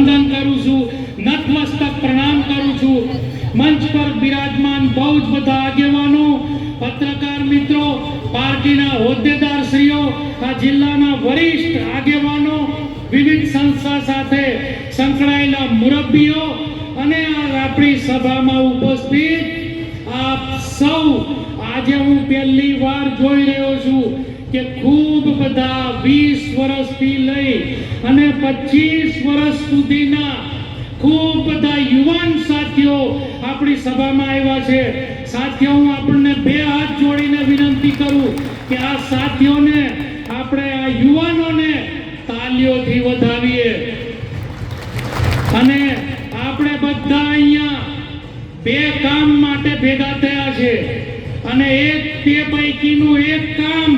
વંદન કરું છું, નતમસ્તક પ્રણામ કરું છું। મંચ પર બિરાજમાન બહુ જ બધા આગેવાનો, પત્રકાર મિત્રો, પાર્ટીના હોદ્દેદાર શ્રીઓ, આ જિલ્લાના વરિષ્ઠ આગેવાનો, વિવિધ સંસ્થા સાથે સંકળાયેલા મુરબ્બીઓ અને આપણી સભામાં ઉપસ્થિત આપ સૌ, આજે હું પહેલી વાર જોઈ રહ્યો છું કે ખૂબ બધા 20 વર્ષથી લઈ અને 25 વર્ષ સુધીના ખૂબ બધા યુવાન સાથીઓ આપણી સભામાં આવ્યા છે। સાથીઓ, હું આપણને બે હાથ જોડીને વિનંતી કરું કે આ સાથીઓને, આપણે આ યુવાનોને તાલીઓથી વધાવીએ। અને આપણે બધા અહીંયા બે કામ માટે ભેગા થયા છે અને એક તે પૈકીનું એક કામ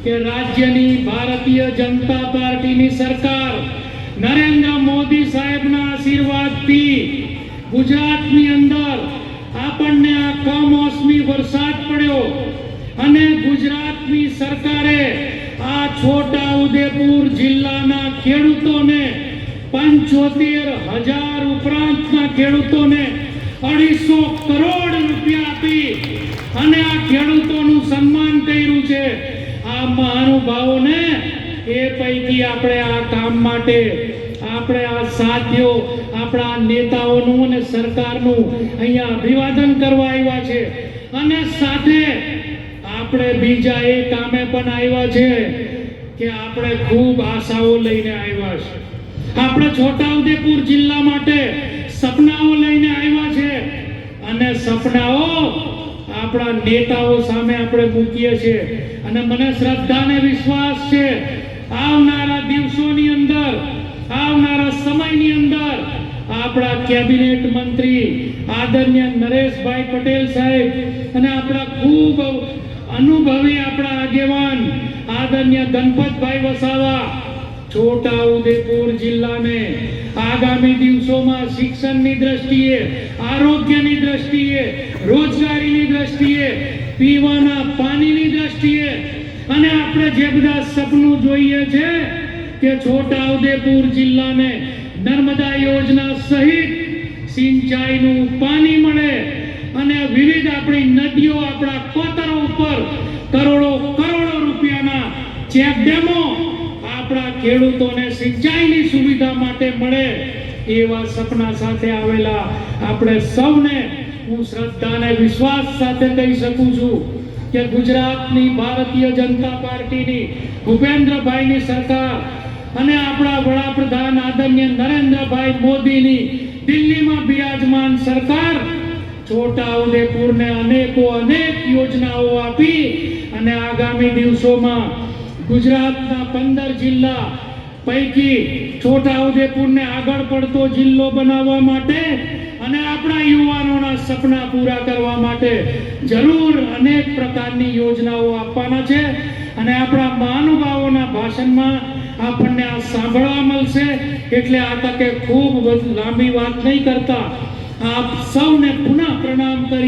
કે રાજ્યની ભારતીય જનતા પાર્ટીની સરકાર નરેન્દ્ર મોદી સાહેબના આશીર્વાદથી ગુજરાતની અંદર આપણને આ કમોસમી વરસાદ પડ્યો અને ગુજરાતની સરકારે આ છોટા ઉદેપુર જિલ્લાના ખેડૂતોને 75,000 ઉપરાંતના ખેડૂતોને 250 કરોડ રૂપિયા આપી અને આ ખેડૂતોનું સન્માન કર્યું છે। આ મહાનુભાવોને એ પૈકી આપણે આ કામ માટે આપણે આ સાથીઓ, આપણા નેતાઓનું અને સરકારનું અહીંયા અભિવાદન કરવા આવ્યા છે। અને સાથે આપણે બીજા એ કામે પણ આવ્યા છે કે આપણે ખૂબ આશાઓ લઈને આવ્યા છે। આપણે છોટાઉદેપુર જિલ્લા માટે સપનાઓ લઈને આવ્યા છે અને સપનાઓ આપણા નેતાઓ સામે આપણે મૂકીએ છીએ અને મને શ્રદ્ધા અને વિશ્વાસ છે આવનારા દિવસોની અંદર, આવનારા સમયની અંદર આપણા કેબિનેટ મંત્રી આદરણીય નરેશભાઈ પટેલ સાહેબ અને આપણા ખૂબ અનુભવી આપણા આગેવાન આદરણીય ગણપતભાઈ વસાવા છોટાઉદેપુર જિલ્લાને આગામી દિવસોમાં શિક્ષણની દ્રષ્ટિએ, આરોગ્યની દ્રષ્ટિએ, રોજગારીની દ્રષ્ટિએ, પીવાના પાણીની દ્રષ્ટિએ અને આપણે જે બધા સપનું જોઈએ છે કે છોટાઉદેપુર જિલ્લાને નર્મદા યોજના સહિત સિંચાઈનું પાણી મળે અને વિવિધ આપણી નદીઓ, આપણા કોતરો ઉપર કરોડો રૂપિયાના ચેક ડેમો આપણા ખેડૂતોને સિંચાઈની સુવિધા માટે મળે, એવા સપના સાથે આવેલા આપણે સૌને હું શ્રદ્ધા અને વિશ્વાસ સાથે કહી શકું છું કે ગુજરાતની ભારતીય જનતા પાર્ટીની ભૂપેન્દ્રભાઈની સરકાર અને આપણા વડાપ્રધાન આદરણીય નરેન્દ્રભાઈ મોદીની દિલ્હીમાં બિરાજમાન સરકાર છોટાઉદેપુરને અનેક યોજનાઓ આપી અને આગામી દિવસોમાં ગુજરાતના 15 જિલ્લા પૈકી છોટાઉદેપુરને આગળ પડતો જિલ્લો બનાવવા માટે અને આપણા યુવાનોના સપના પૂરા કરવા માટે જરૂર અનેક પ્રકારની યોજનાઓ આપવાના છે અને આપણા મહાનુભાવોના ભાષણમાં આપણને આ સાંભળવા મળશે। એટલે આ તકે ખૂબ લાંબી વાત નહીં કરતા આપ સૌને પુનઃ પ્રણામ કરી